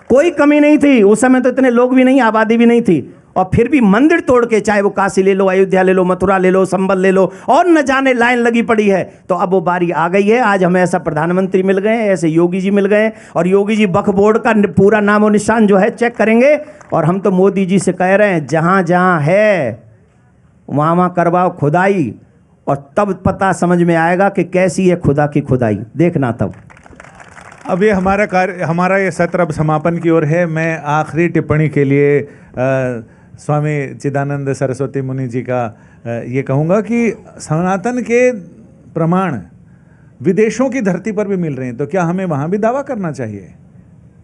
कोई कमी नहीं थी। उस समय तो इतने लोग भी नहीं, आबादी भी नहीं थी, और फिर भी मंदिर तोड़ के, चाहे वो काशी ले लो, अयोध्या ले लो, मथुरा ले लो, संबल ले लो, और न जाने लाइन लगी पड़ी है। तो अब वो बारी आ गई है। आज हमें ऐसा प्रधानमंत्री मिल गए, ऐसे योगी जी मिल गए, और योगी जी वक्फ बोर्ड का पूरा नामो निशान जो है चेक करेंगे। और हम तो मोदी जी से कह रहे हैं जहाँ जहाँ है वहाँ वहाँ करवाओ खुदाई, और तब पता समझ में आएगा कि कैसी है खुदा की खुदाई। देखना तब। अब ये हमारा ये सत्र अब समापन की ओर है। मैं आखिरी टिप्पणी के लिए स्वामी चिदानंद सरस्वती मुनि जी का ये कहूँगा कि सनातन के प्रमाण विदेशों की धरती पर भी मिल रहे हैं, तो क्या हमें वहाँ भी दावा करना चाहिए?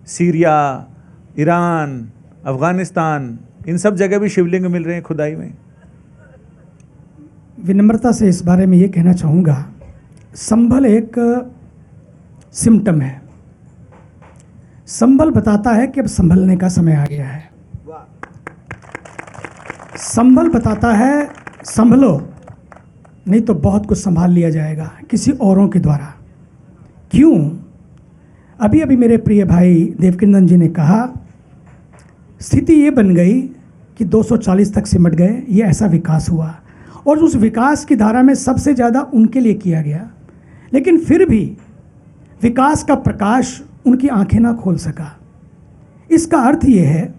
सीरिया, ईरान, अफ़गानिस्तान, इन सब जगह भी शिवलिंग मिल रहे हैं खुदाई में। विनम्रता से इस बारे में ये कहना चाहूँगा, संभल एक सिम्टम है। संभल बताता है कि अब संभलने का समय आ गया है। संभल बताता है संभलो, नहीं तो बहुत कुछ संभाल लिया जाएगा किसी औरों के द्वारा। क्यों? अभी अभी मेरे प्रिय भाई देवकिंदन जी ने कहा, स्थिति ये बन गई कि 240 तक सिमट गए, ये ऐसा विकास हुआ, और उस विकास की धारा में सबसे ज़्यादा उनके लिए किया गया। लेकिन फिर भी विकास का प्रकाश उनकी आंखें ना खोल सका। इसका अर्थ ये है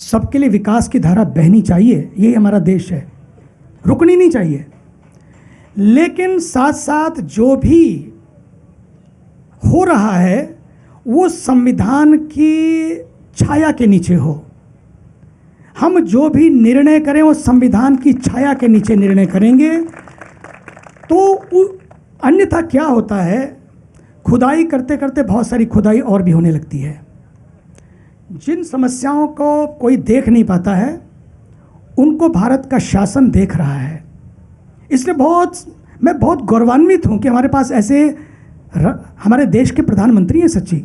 सबके लिए विकास की धारा बहनी चाहिए, यही हमारा देश है, रुकनी नहीं चाहिए। लेकिन साथ साथ जो भी हो रहा है वो संविधान की छाया के नीचे हो। हम जो भी निर्णय करें वो संविधान की छाया के नीचे निर्णय करेंगे। तो अन्यथा क्या होता है, खुदाई करते करते बहुत सारी खुदाई और भी होने लगती है। जिन समस्याओं को कोई देख नहीं पाता है उनको भारत का शासन देख रहा है। इसलिए मैं बहुत गौरवान्वित हूँ कि हमारे पास ऐसे हमारे देश के प्रधानमंत्री हैं। सच्ची,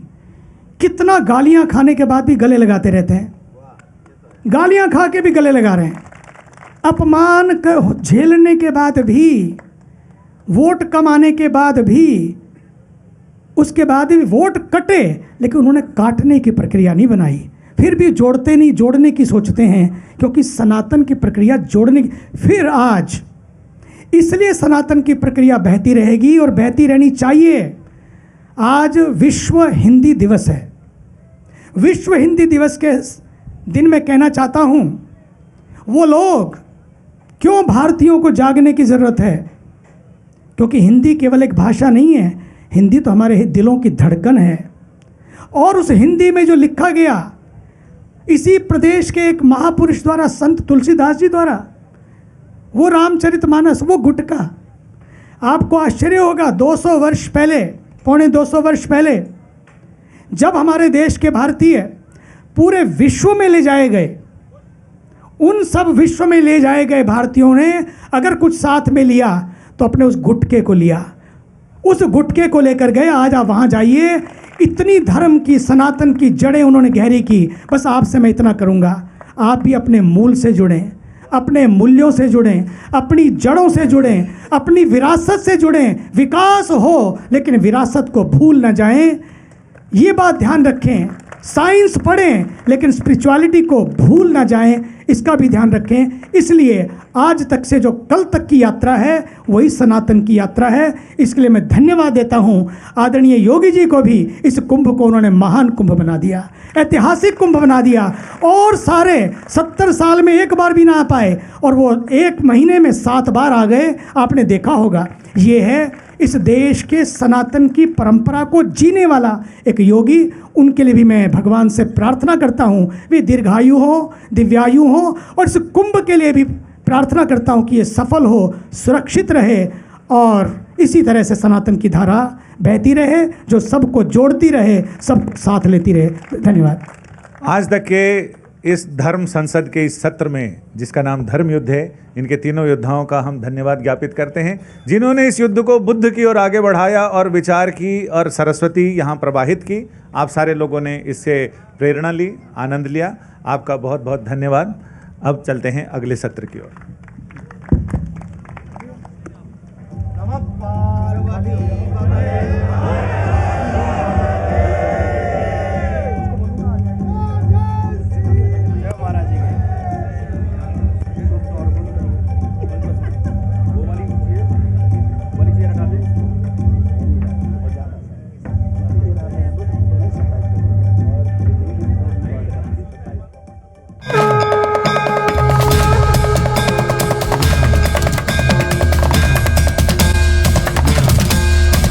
कितना गालियाँ खाने के बाद भी गले लगाते रहते हैं, गालियाँ खा के भी गले लगा रहे हैं, अपमान झेलने के बाद भी, वोट कम आने के बाद भी, उसके बाद भी वोट कटे, लेकिन उन्होंने काटने की प्रक्रिया नहीं बनाई। फिर भी जोड़ने की सोचते हैं, क्योंकि सनातन की प्रक्रिया जोड़ने की। फिर आज इसलिए सनातन की प्रक्रिया बहती रहेगी और बहती रहनी चाहिए। आज विश्व हिंदी दिवस है। विश्व हिंदी दिवस के दिन में कहना चाहता हूँ, वो लोग क्यों भारतीयों को जागने की ज़रूरत है, क्योंकि हिंदी केवल एक भाषा नहीं है, हिंदी तो हमारे दिलों की धड़कन है। और उस हिंदी में जो लिखा गया इसी प्रदेश के एक महापुरुष द्वारा, संत तुलसीदास जी द्वारा, वो रामचरितमानस, वो गुटका, आपको आश्चर्य होगा 200 वर्ष पहले, पौने 200 वर्ष पहले जब हमारे देश के भारतीय पूरे विश्व में ले जाए गए, उन सब विश्व में ले जाए गए भारतीयों ने अगर कुछ साथ में लिया तो अपने उस गुटके को लिया, उस गुटके को लेकर गए। आज आप वहाँ जाइए, इतनी धर्म की, सनातन की जड़ें उन्होंने गहरी की। बस आपसे मैं इतना करूँगा, आप भी अपने मूल से जुड़ें, अपने मूल्यों से जुड़ें, अपनी जड़ों से जुड़ें, अपनी विरासत से जुड़ें। विकास हो लेकिन विरासत को भूल न जाएं, ये बात ध्यान रखें। साइंस पढ़ें लेकिन स्पिरिचुअलिटी को भूल ना जाएं, इसका भी ध्यान रखें। इसलिए आज तक से जो कल तक की यात्रा है वही सनातन की यात्रा है। इसके लिए मैं धन्यवाद देता हूं आदरणीय योगी जी को भी। इस कुंभ को उन्होंने महान कुंभ बना दिया, ऐतिहासिक कुंभ बना दिया। और सारे 70 साल में एक बार भी ना आ पाए और वो 1 महीने में 7 बार आ गए। आपने देखा होगा, ये है इस देश के सनातन की परंपरा को जीने वाला एक योगी। उनके लिए भी मैं भगवान से प्रार्थना करता हूँ वे दीर्घायु हो, दिव्यायु हो, और इस कुंभ के लिए भी प्रार्थना करता हूँ कि ये सफल हो, सुरक्षित रहे और इसी तरह से सनातन की धारा बहती रहे जो सबको जोड़ती रहे, सब साथ लेती रहे। धन्यवाद। आज तक के इस धर्म संसद के इस सत्र में जिसका नाम धर्म युद्ध है, इनके तीनों योद्धाओं का हम धन्यवाद ज्ञापित करते हैं जिन्होंने इस युद्ध को बुद्ध की ओर आगे बढ़ाया और विचार की और सरस्वती यहाँ प्रवाहित की। आप सारे लोगों ने इससे प्रेरणा ली, आनंद लिया। आपका बहुत बहुत धन्यवाद। अब चलते हैं अगले सत्र की ओर।